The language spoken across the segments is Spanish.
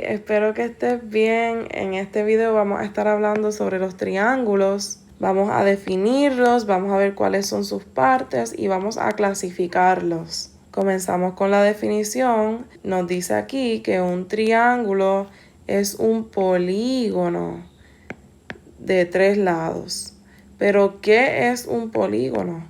espero que estés bien. En este video vamos a estar hablando sobre los triángulos. Vamos a definirlos, vamos a ver cuáles son sus partes y vamos a clasificarlos. Comenzamos con la definición. Nos dice aquí que un triángulo es un polígono de 3 lados. ¿Pero qué es un polígono?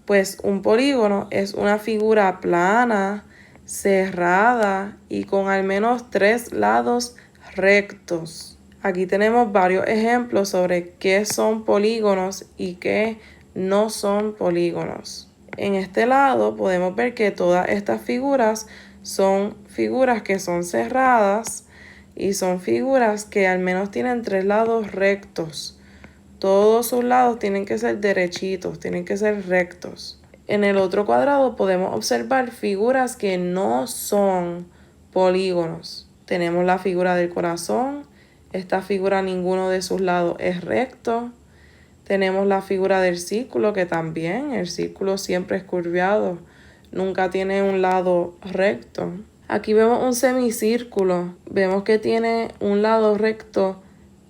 Pues un polígono es una figura plana, cerrada y con al menos 3 lados rectos. Aquí tenemos varios ejemplos sobre qué son polígonos y qué no son polígonos. En este lado podemos ver que todas estas figuras son figuras que son cerradas y son figuras que al menos tienen 3 lados rectos. Todos sus lados tienen que ser derechitos, tienen que ser rectos. En el otro cuadrado podemos observar figuras que no son polígonos. Tenemos la figura del corazón. Esta figura ninguno de sus lados es recto. Tenemos la figura del círculo, que también el círculo siempre es curviado, nunca tiene un lado recto. Aquí vemos un semicírculo. Vemos que tiene un lado recto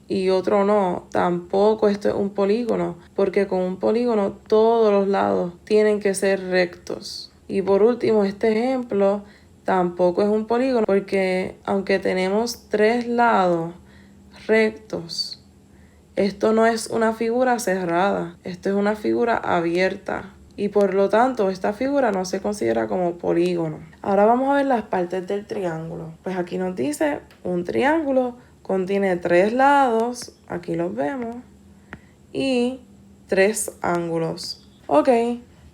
y otro no. Tampoco esto es un polígono, porque con un polígono todos los lados tienen que ser rectos. Y por último, este ejemplo tampoco es un polígono, porque aunque tenemos 3 lados rectos, esto no es una figura cerrada, esto es una figura abierta. Y por lo tanto, esta figura no se considera como polígono. Ahora vamos a ver las partes del triángulo. Pues aquí nos dice un triángulo contiene 3 lados, aquí los vemos, y 3 ángulos. Ok,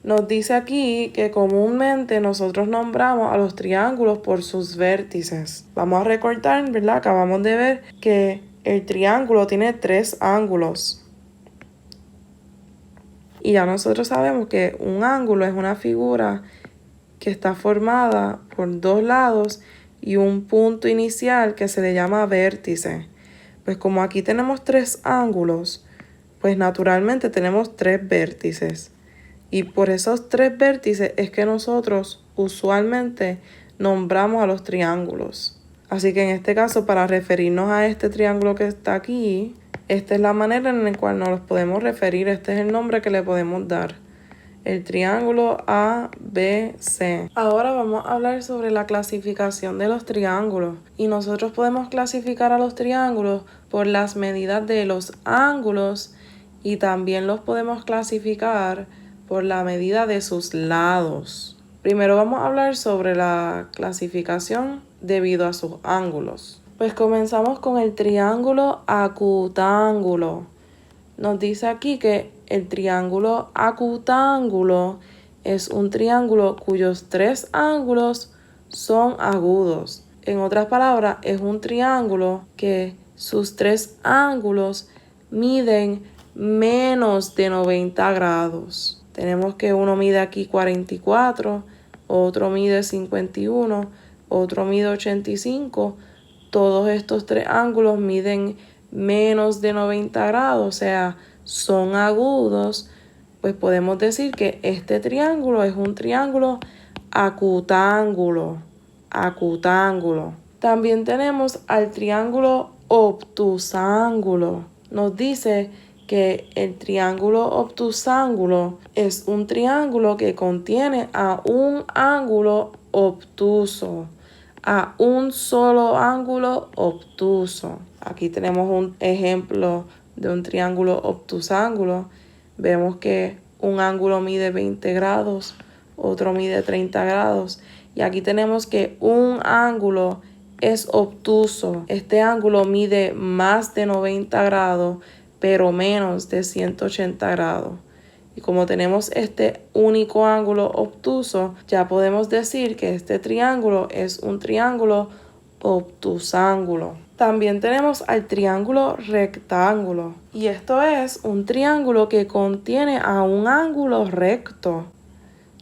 nos dice aquí que comúnmente nosotros nombramos a los triángulos por sus vértices. Vamos a recordar, ¿verdad? Acabamos de ver que el triángulo tiene 3 ángulos. Y ya nosotros sabemos que un ángulo es una figura que está formada por 2 lados y un punto inicial que se le llama vértice. Pues como aquí tenemos 3 ángulos, pues naturalmente tenemos 3 vértices. Y por esos 3 vértices es que nosotros usualmente nombramos a los triángulos. Así que en este caso, para referirnos a este triángulo que está aquí, esta es la manera en la cual nos los podemos referir. Este es el nombre que le podemos dar. El triángulo ABC. Ahora vamos a hablar sobre la clasificación de los triángulos. Y nosotros podemos clasificar a los triángulos por las medidas de los ángulos y también los podemos clasificar por la medida de sus lados. Primero vamos a hablar sobre la clasificación debido a sus ángulos. Pues comenzamos con el triángulo acutángulo. Nos dice aquí que el triángulo acutángulo es un triángulo cuyos 3 ángulos son agudos. En otras palabras, es un triángulo que sus 3 ángulos miden menos de 90 grados. Tenemos que uno mide aquí 44, otro mide 51, otro mide 85. Todos estos 3 ángulos miden menos de 90 grados, o sea, son agudos. Pues podemos decir que este triángulo es un triángulo acutángulo. Acutángulo. También tenemos al triángulo obtusángulo. Nos dice que el triángulo obtusángulo es un triángulo que contiene a un ángulo obtuso, a un solo ángulo obtuso. Aquí tenemos un ejemplo de un triángulo obtusángulo. Vemos que un ángulo mide 20 grados, otro mide 30 grados. Y aquí tenemos que un ángulo es obtuso. Este ángulo mide más de 90 grados, pero menos de 180 grados. Y como tenemos este único ángulo obtuso, ya podemos decir que este triángulo es un triángulo obtusángulo. También tenemos al triángulo rectángulo. Y esto es un triángulo que contiene a un ángulo recto.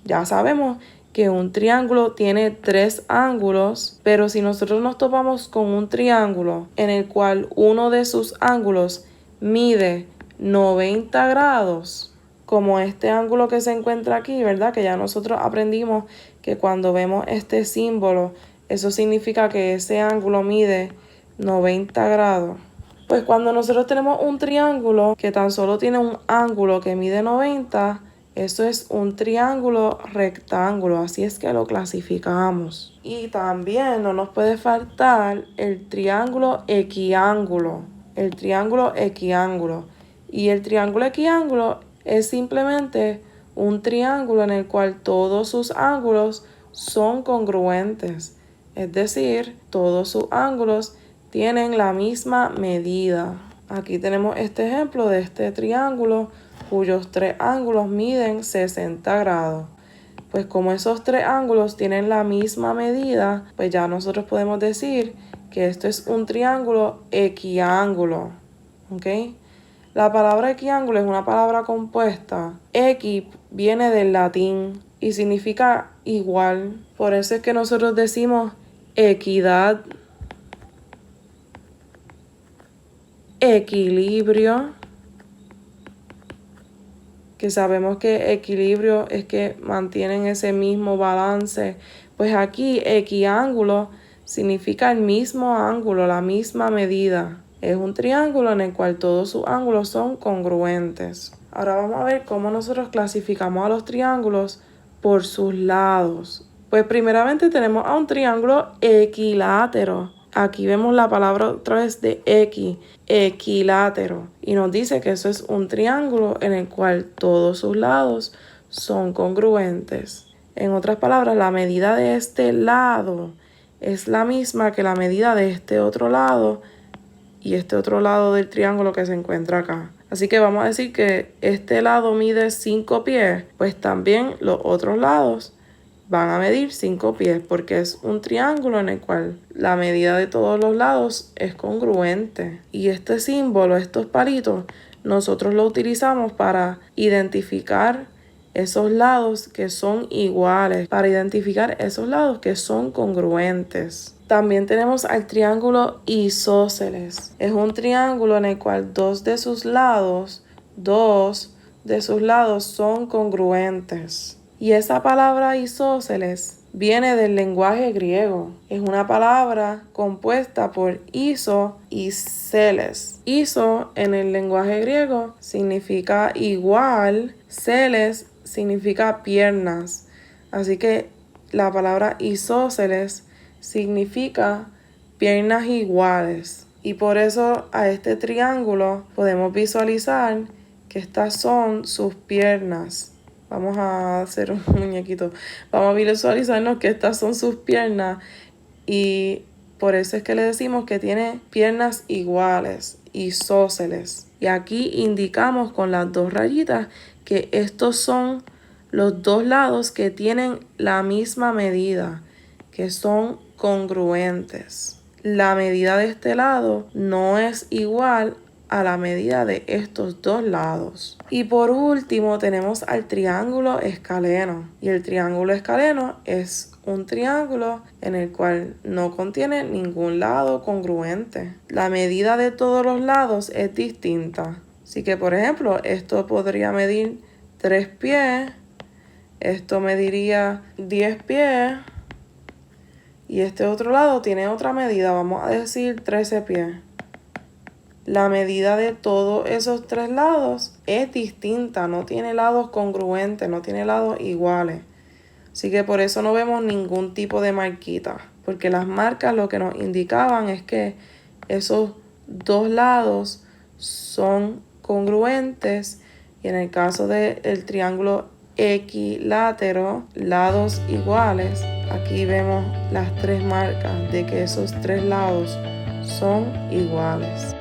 Ya sabemos que un triángulo tiene 3 ángulos, pero si nosotros nos topamos con un triángulo en el cual uno de sus ángulos mide 90 grados, como este ángulo que se encuentra aquí, ¿verdad? Que ya nosotros aprendimos que cuando vemos este símbolo eso significa que ese ángulo mide 90 grados. Pues cuando nosotros tenemos un triángulo que tan solo tiene un ángulo que mide 90, eso es un triángulo rectángulo, así es que lo clasificamos. Y también no nos puede faltar el triángulo equiángulo. El triángulo equiángulo. Y el triángulo equiángulo es simplemente un triángulo en el cual todos sus ángulos son congruentes. Es decir, todos sus ángulos tienen la misma medida. Aquí tenemos este ejemplo de este triángulo cuyos tres ángulos miden 60 grados. Pues como esos tres ángulos tienen la misma medida, pues ya nosotros podemos decir que esto es un triángulo equiángulo. ¿Ok? La palabra equiángulo es una palabra compuesta. Equi viene del latín y significa igual. Por eso es que nosotros decimos equidad, equilibrio, que sabemos que equilibrio es que mantienen ese mismo balance. Pues aquí equiángulo significa el mismo ángulo, la misma medida. Es un triángulo en el cual todos sus ángulos son congruentes. Ahora vamos a ver cómo nosotros clasificamos a los triángulos por sus lados. Pues primeramente tenemos a un triángulo equilátero. Aquí vemos la palabra otra vez de equilátero. Y nos dice que eso es un triángulo en el cual todos sus lados son congruentes. En otras palabras, la medida de este lado es la misma que la medida de este otro lado y este otro lado del triángulo que se encuentra acá. Así que vamos a decir que este lado mide 5 pies, pues también los otros lados van a medir 5 pies porque es un triángulo en el cual la medida de todos los lados es congruente. Y este símbolo, estos palitos, nosotros lo utilizamos para identificar esos lados que son iguales, para identificar esos lados que son congruentes. También tenemos al triángulo isósceles. Es un triángulo en el cual dos de sus lados son congruentes. Y esa palabra isósceles viene del lenguaje griego. Es una palabra compuesta por iso y celes. Iso en el lenguaje griego significa igual, celes significa piernas. Así que la palabra isósceles significa piernas iguales. Y por eso a este triángulo podemos visualizar que estas son sus piernas. Vamos a hacer un muñequito. Vamos a visualizarnos que estas son sus piernas y por eso es que le decimos que tiene piernas iguales, isósceles. Y aquí indicamos con las dos rayitas que estos son los dos lados que tienen la misma medida, que son congruentes. La medida de este lado no es igual a la medida de estos dos lados. Y por último tenemos al triángulo escaleno. Y el triángulo escaleno es un triángulo en el cual no contiene ningún lado congruente. La medida de todos los lados es distinta. Así que por ejemplo, esto podría medir 3 pies. Esto mediría 10 pies. Y este otro lado tiene otra medida, vamos a decir 13 pies. La medida de todos esos tres lados es distinta, no tiene lados congruentes, no tiene lados iguales. Así que por eso no vemos ningún tipo de marquita, porque las marcas lo que nos indicaban es que esos dos lados son congruentes y en el caso del triángulo equilátero, lados iguales, aquí vemos las tres marcas de que esos tres lados son iguales.